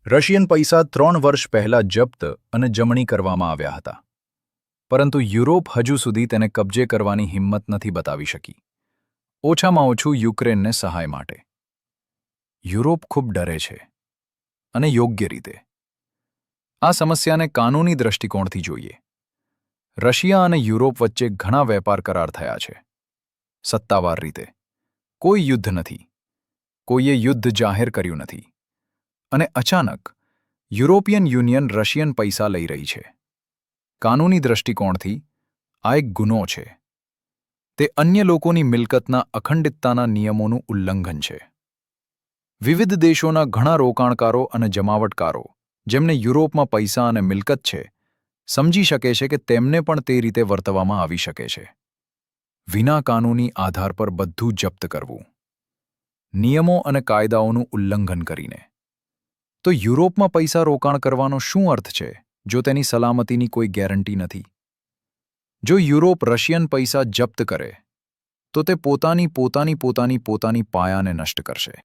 Russian પૈસા 3 વર્ષ પહેલા જપ્ત અને જમણી કરવામાં આવ્યા હતા, પરંતુ યુરોપ હજુ સુધી તેને કબજે કરવાની હિંમત નથી બતાવી શકી, ઓછામાં ઓછું યુક્રેનને સહાય માટે. યુરોપ ખૂબ ડરે છે, અને યોગ્ય રીતે. આ સમસ્યાને કાનૂની દૃષ્ટિકોણથી જોઈએ. રશિયા અને યુરોપ વચ્ચે ઘણા વેપાર કરાર થયા છે. સત્તાવાર રીતે કોઈ યુદ્ધ નથી, કોઈએ યુદ્ધ જાહેર કર્યું નથી. અને અચાનક યુરોપિયન યુનિયન રશિયન પૈસા લઈ રહી છે. કાનૂની દૃષ્ટિકોણથી આ એક ગુનો છે. તે અન્ય લોકોની મિલકતના અખંડિતતાના નિયમોનું ઉલ્લંઘન છે. વિવિધ દેશોના ઘણા રોકાણકારો અને જમાવટકારો, જેમને યુરોપમાં પૈસા અને મિલકત છે, સમજી શકે છે કે તેમને પણ તે રીતે વર્તવામાં આવી શકે છે. વિના કાનૂની આધાર પર બધું જપ્ત કરવું, નિયમો અને કાયદાઓનું ઉલ્લંઘન કરીને. તો યુરોપમાં પૈસા રોકાણ કરવાનો શું અર્થ છે જો તેની સલામતીની કોઈ ગેરંટી નથી? જો યુરોપ રશિયન પૈસા જપ્ત કરે તો તે પોતાની પાયાને નષ્ટ કરશે.